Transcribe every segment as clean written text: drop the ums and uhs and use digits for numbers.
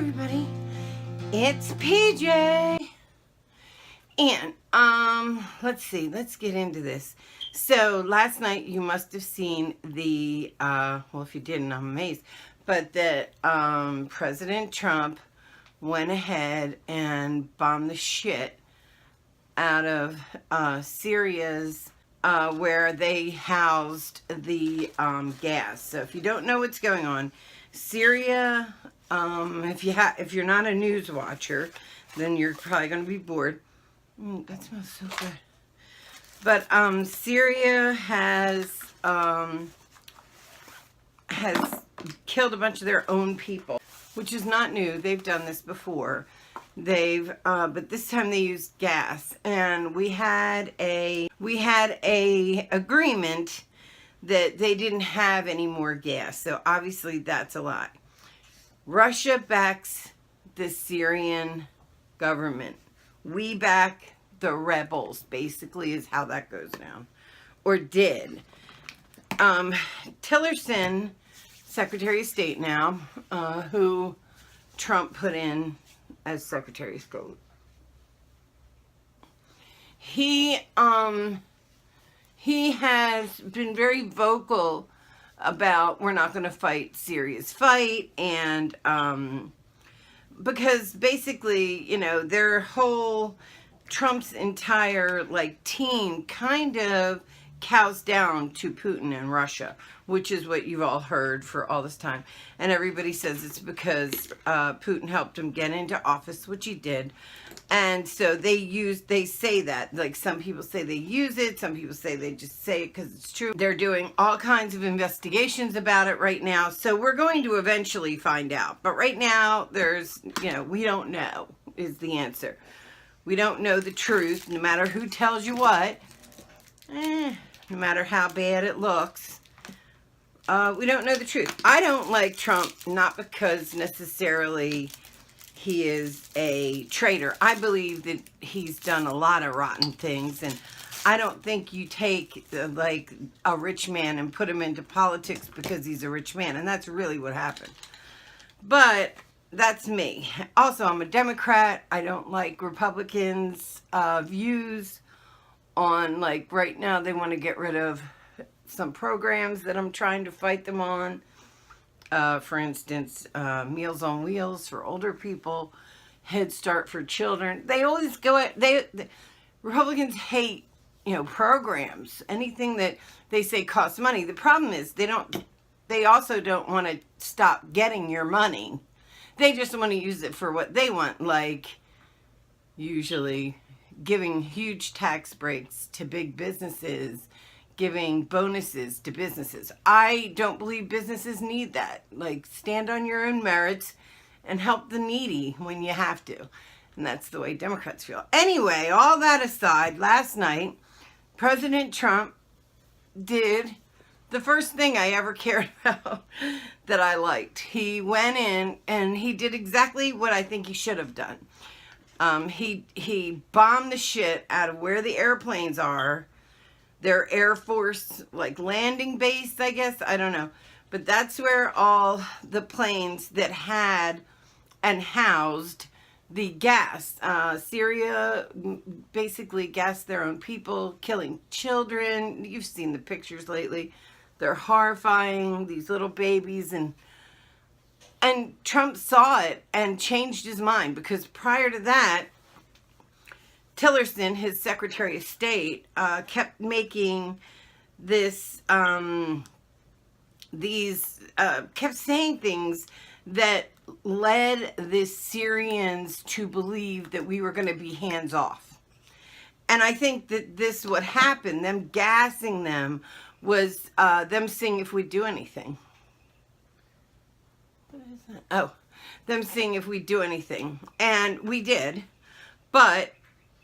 everybody, it's PJ, and let's see, let's get into this. So last night you must have seen the well, if you didn't, I'm amazed, but that President Trump went ahead and bombed the shit out of Syria's where they housed the gas. So if you don't know what's going on, Syria, if you're not a news watcher, then you're probably going to be bored. That smells so good. But Syria has killed a bunch of their own people, which is not new. They've done this before. But this time they used gas, and we had a agreement that they didn't have any more gas. So obviously that's a lie. Russia backs the Syrian government. We back the rebels, basically, is how that goes down, or did. Tillerson, Secretary of State now, who Trump put in as Secretary of State. He has been very vocal about we're not going to fight Syria's fight, and because basically, you know, their whole Trump's entire team kind of cows down to Putin and Russia, which is what you've all heard for all this time. And everybody says it's because Putin helped him get into office, which he did. And so they say that. Like, some people say they use it, some people say they just say it because it's true. They're doing all kinds of investigations about it right now. So we're going to eventually find out. But right now, we don't know is the answer. We don't know the truth, no matter who tells you what. No matter how bad it looks. We don't know the truth. I don't like Trump, not because necessarily he is a traitor. I believe that he's done a lot of rotten things, and I don't think you take a rich man and put him into politics because he's a rich man, and that's really what happened. But that's me. Also, I'm a Democrat. I don't like Republicans' views on, right now they want to get rid of some programs that I'm trying to fight them on. For instance, Meals on Wheels for older people, Head Start for children. They always Republicans hate, programs. Anything that they say costs money. The problem is they also don't want to stop getting your money. They just want to use it for what they want, usually giving huge tax breaks to big businesses, giving bonuses to businesses. I don't believe businesses need that. Stand on your own merits and help the needy when you have to. And that's the way Democrats feel. Anyway, all that aside, last night, President Trump did the first thing I ever cared about that I liked. He went in and he did exactly what I think he should have done. He bombed the shit out of where the airplanes are. Their Air Force, landing base, I guess. I don't know. But that's where all the planes that had and housed the gas. Syria basically gassed their own people, killing children. You've seen the pictures lately. They're horrifying, these little babies. And Trump saw it and changed his mind, because prior to that, Tillerson, his Secretary of State, kept making this, kept saying things that led the Syrians to believe that we were going to be hands off. And I think that this, what happened, them gassing them, was them seeing if we'd do anything. What is that? Oh, them seeing if we'd do anything. And we did. But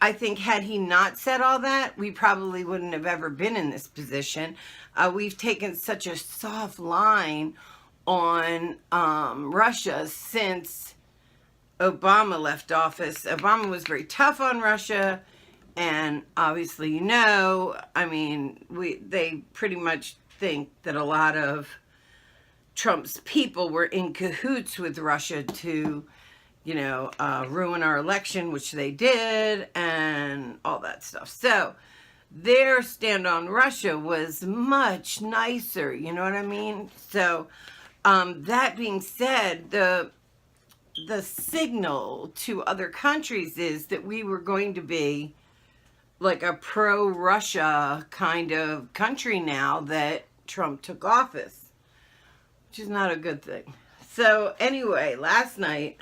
I think had he not said all that, we probably wouldn't have ever been in this position. We've taken such a soft line on Russia since Obama left office. Obama was very tough on Russia, and obviously, they pretty much think that a lot of Trump's people were in cahoots with Russia to ruin our election, which they did, and all that stuff. So their stand on Russia was much nicer, you know what I mean? So that being said, the signal to other countries is that we were going to be like a pro-Russia kind of country now that Trump took office, which is not a good thing. So anyway, last night,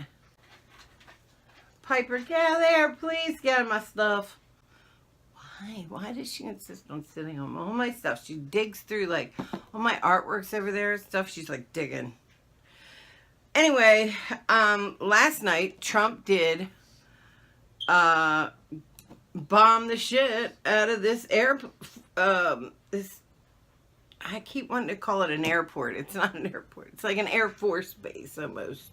Piper, get out of there, please, get out of my stuff. Why does she insist on sitting on all my stuff? She digs through like all my artworks over there and stuff. She's like digging. Anyway, last night Trump did bomb the shit out of this this, I keep wanting to call it an airport. It's not an airport. It's like an Air Force base almost.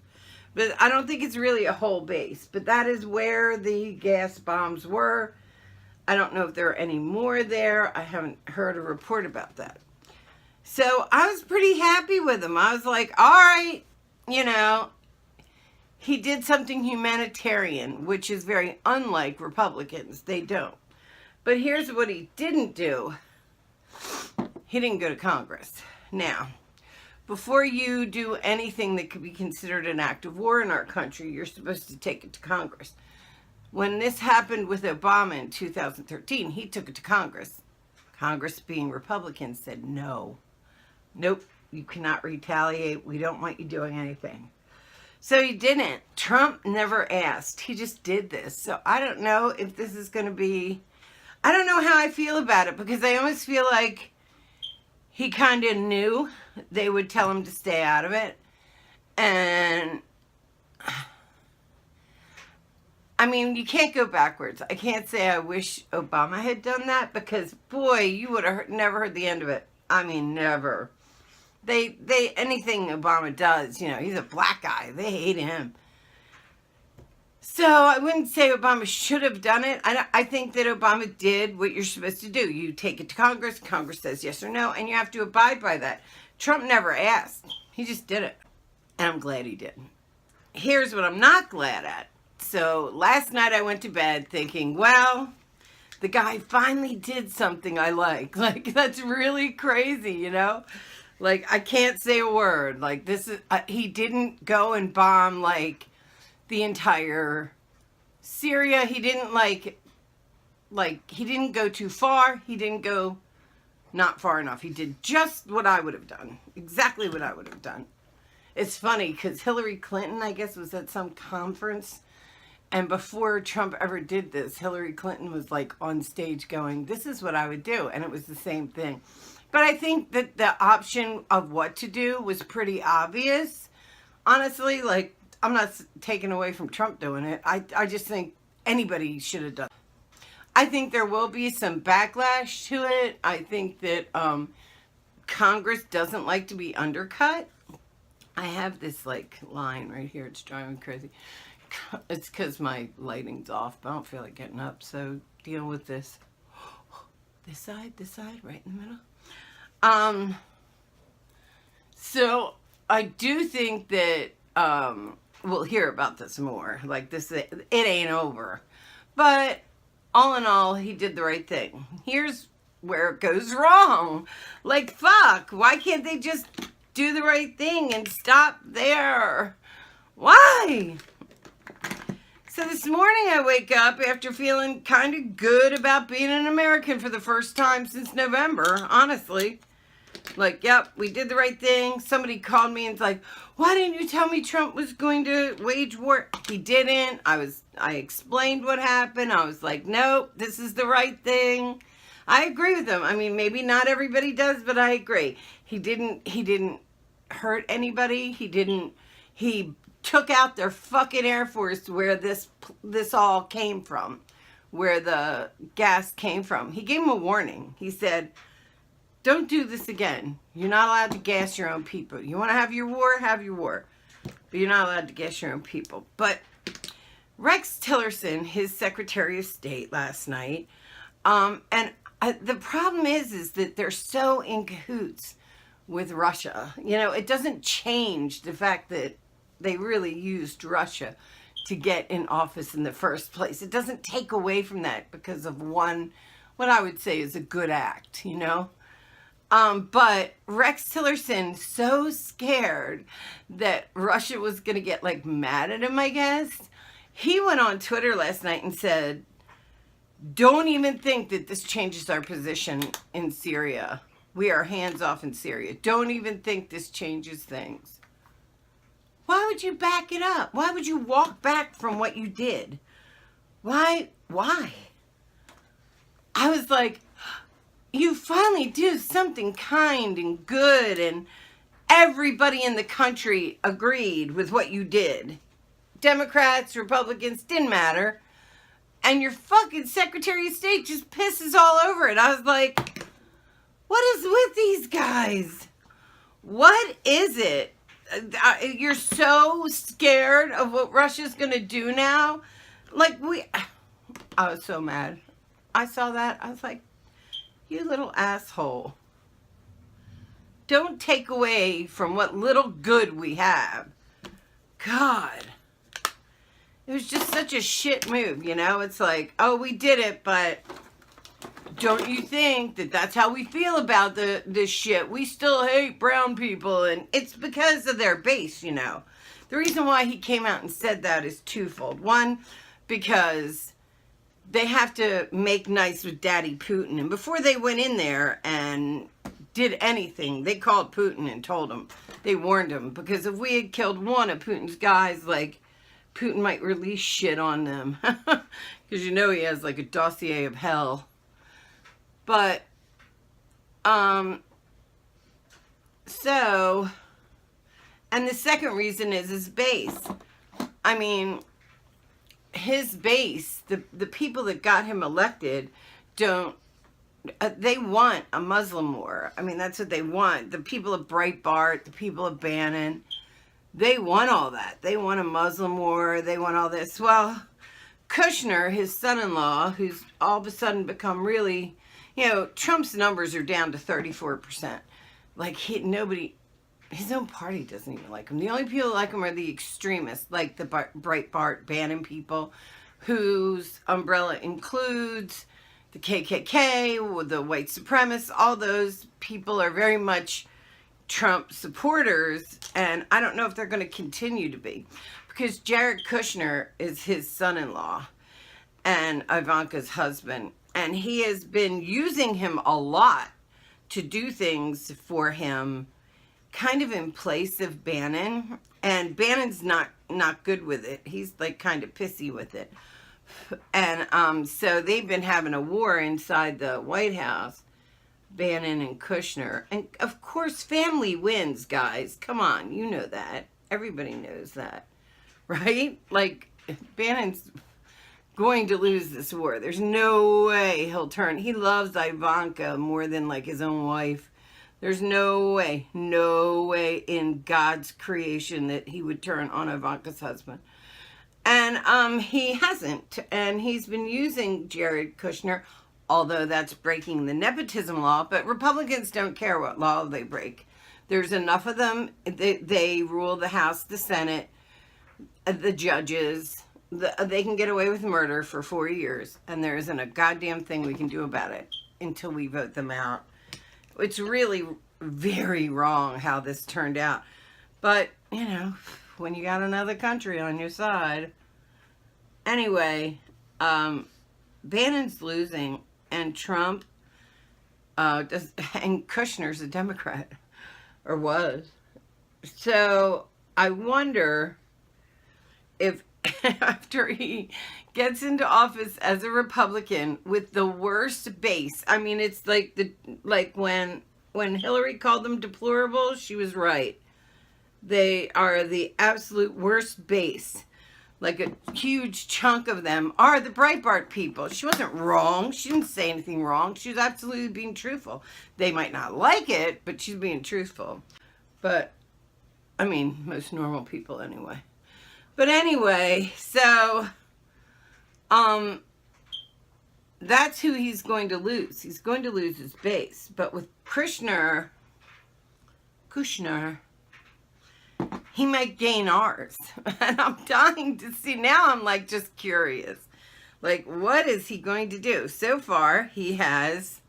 But I don't think it's really a whole base. But that is where the gas bombs were. I don't know if there are any more there. I haven't heard a report about that. So I was pretty happy with him. I was like, all right, he did something humanitarian, which is very unlike Republicans. They don't. But here's what he didn't do. He didn't go to Congress. Now, before you do anything that could be considered an act of war in our country, you're supposed to take it to Congress. When this happened with Obama in 2013, he took it to Congress. Congress, being Republican, said no. Nope, you cannot retaliate. We don't want you doing anything. So he didn't. Trump never asked. He just did this. So I don't know if this is going to be... I don't know how I feel about it, because I almost feel like he kind of knew they would tell him to stay out of it. And... I mean, you can't go backwards. I can't say I wish Obama had done that, because, boy, you would have never heard the end of it. I mean, never. Anything Obama does, he's a black guy. They hate him. So I wouldn't say Obama should have done it. I think that Obama did what you're supposed to do. You take it to Congress. Congress says yes or no, and you have to abide by that. Trump never asked. He just did it. And I'm glad he did. Here's what I'm not glad at. So last night I went to bed thinking, well, the guy finally did something I like. Like, that's really crazy, Like, I can't say a word. Like, this is, he didn't go and bomb, like, the entire Syria. He didn't, he didn't go too far. He didn't go not far enough. He did just what I would have done. Exactly what I would have done. It's funny, because Hillary Clinton, I guess, was at some conference. And before Trump ever did this, Hillary Clinton was like on stage going, this is what I would do. And it was the same thing. But I think that the option of what to do was pretty obvious. Honestly, like, I'm not taking away from Trump doing it. I just think anybody should have done it. I think there will be some backlash to it. I think that Congress doesn't like to be undercut. I have this like line right here. It's driving me crazy. It's because my lighting's off, but I don't feel like getting up, so deal with this. This side, right in the middle. So I do think that we'll hear about this more. Like, this, it ain't over. But all in all, he did the right thing. Here's where it goes wrong. Like, fuck, why can't they just do the right thing and stop there? Why? So this morning I wake up after feeling kind of good about being an American for the first time since November, honestly. Like, yep, we did the right thing. Somebody called me and was like, why didn't you tell me Trump was going to wage war? He didn't. I explained what happened. I was like, nope, this is the right thing. I agree with him. I mean, maybe not everybody does, but I agree. He didn't hurt anybody. He took out their fucking Air Force where this all came from, where the gas came from. He gave him a warning. He said, don't do this again. You're not allowed to gas your own people. You want to have your war? Have your war. But you're not allowed to gas your own people. But Rex Tillerson, his Secretary of State last night, the problem is that they're so in cahoots with Russia. It doesn't change the fact that they really used Russia to get in office in the first place. It doesn't take away from that because of one, what I would say is a good act, you know? But Rex Tillerson, so scared that Russia was going to get like mad at him, I guess, he went on Twitter last night and said, don't even think that this changes our position in Syria. We are hands off in Syria. Don't even think this changes things. Why would you back it up? Why would you walk back from what you did? Why? I was like, you finally do something kind and good, and everybody in the country agreed with what you did. Democrats, Republicans, didn't matter. And your fucking Secretary of State just pisses all over it. I was like, what is with these guys? What is it? You're so scared of what Russia's going to do now? I was so mad. I saw that. I was like, you little asshole. Don't take away from what little good we have. God. It was just such a shit move, you know? It's like, oh, we did it, but don't you think that that's how we feel about this shit? We still hate brown people, and it's because of their base, you know? The reason why he came out and said that is twofold. One, because they have to make nice with Daddy Putin, and before they went in there and did anything, they called Putin and told him. They warned him, because if we had killed one of Putin's guys, like, Putin might release shit on them. Because you know he has like a dossier of hell. But, so, and the second reason is his base. I mean, his base, the people that got him elected don't, they want a Muslim war. I mean, that's what they want. The people of Breitbart, the people of Bannon, they want all that. They want a Muslim war. They want all this. Well, Kushner, his son-in-law, who's all of a sudden become really, you know, Trump's numbers are down to 34%. Like, nobody, his own party doesn't even like him. The only people that like him are the extremists, like the Breitbart, Bannon people, whose umbrella includes the KKK, the white supremacists. All those people are very much Trump supporters, and I don't know if they're going to continue to be, because Jared Kushner is his son-in-law and Ivanka's husband, and he has been using him a lot to do things for him kind of in place of Bannon, and Bannon's not good with it. He's like kind of pissy with it, and so they've been having a war inside the White House, Bannon and Kushner. And of course, family wins, guys. Come on, you know that. Everybody knows that, right? Like, Bannon's going to lose this war. There's no way he'll turn. He loves Ivanka more than like his own wife. There's no way in God's creation that he would turn on Ivanka's husband. And he hasn't. And he's been using Jared Kushner, although that's breaking the nepotism law, but Republicans don't care what law they break. There's enough of them. They rule the House, the Senate, the judges. They can get away with murder for 4 years, and there isn't a goddamn thing we can do about it until we vote them out. It's really very wrong how this turned out. But, you know, when you got another country on your side. Anyway, Bannon's losing. And Trump, and Kushner's a Democrat, or was. So I wonder if after he gets into office as a Republican with the worst base, I mean, it's like when Hillary called them deplorable, she was right. They are the absolute worst base. Like a huge chunk of them are the Breitbart people. She wasn't wrong. She didn't say anything wrong. She was absolutely being truthful. They might not like it, but she's being truthful. But, I mean, most normal people anyway. But anyway, so, that's who he's going to lose. He's going to lose his base. But with Kushner, he might gain ours. And I'm dying to see. Now I'm like just curious. Like, what is he going to do? So far, he has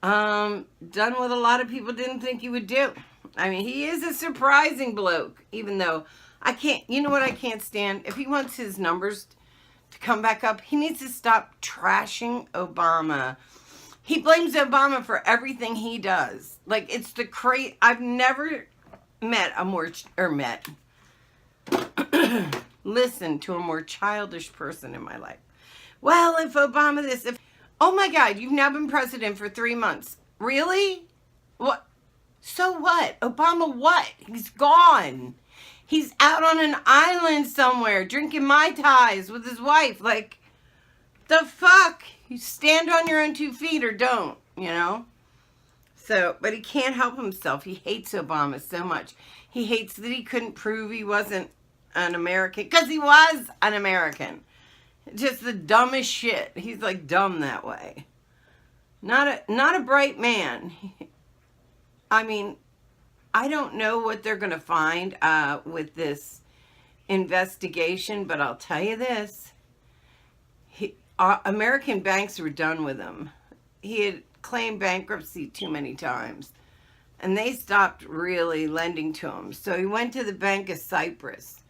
done what a lot of people didn't think he would do. I mean, he is a surprising bloke, even though I can't, you know what I can't stand? If he wants his numbers to come back up, he needs to stop trashing Obama. He blames Obama for everything he does. Like, it's the I've never met a more, listened to a more childish person in my life. Well, if Obama this, oh my God, you've now been president for 3 months. Really? What? So what? Obama what? He's gone. He's out on an island somewhere drinking Mai Tais with his wife. Like, the fuck? You stand on your own 2 feet or don't, you know? So, but he can't help himself. He hates Obama so much. He hates that he couldn't prove he wasn't an American. Because he was an American. Just the dumbest shit. He's like dumb that way. Not a bright man. I mean, I don't know what they're going to find with this investigation, but I'll tell you this. American banks were done with him. He had claimed bankruptcy too many times, and they stopped really lending to him. So he went to the Bank of Cyprus,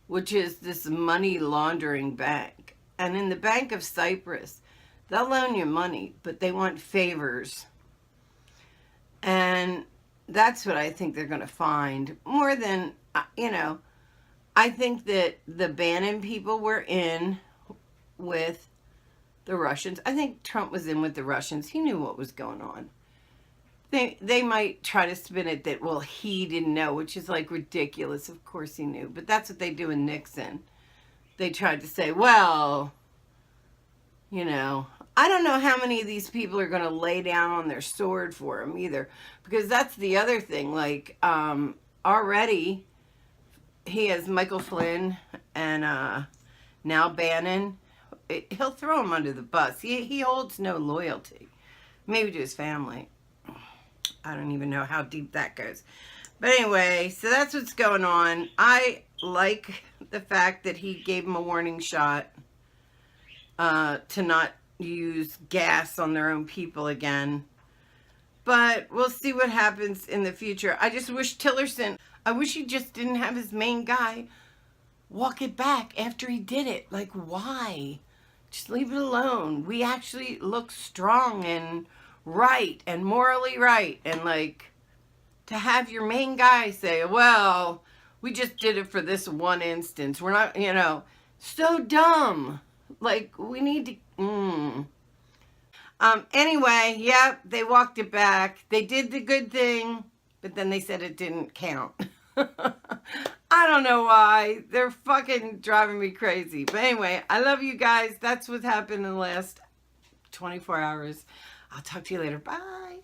which is this money laundering bank. And in the Bank of Cyprus, they'll loan you money, but they want favors. And that's what I think they're going to find. More than, you know, I think that the Bannon people were in with the Russians. I think Trump was in with the Russians. He knew what was going on. They might try to spin it that, well, he didn't know, which is like ridiculous. Of course he knew. But that's what they do in Nixon. They tried to say, well, you know, I don't know how many of these people are going to lay down on their sword for him either. Because that's the other thing. Like, already he has Michael Flynn and now Bannon. He'll throw him under the bus. He holds no loyalty. Maybe to his family. I don't even know how deep that goes. But anyway, so that's what's going on. I like the fact that he gave him a warning shot to not use gas on their own people again. But we'll see what happens in the future. I just wish Tillerson, I wish he just didn't have his main guy walk it back after he did it. Like, why? Just leave it alone. We actually look strong and right and morally right. And like, to have your main guy say, well, we just did it for this one instance. We're not, you know, so dumb. Like, we need to, anyway, yeah, they walked it back. They did the good thing, but then they said it didn't count. I don't know why. They're fucking driving me crazy. But anyway, I love you guys. That's what happened in the last 24 hours. I'll talk to you later. Bye.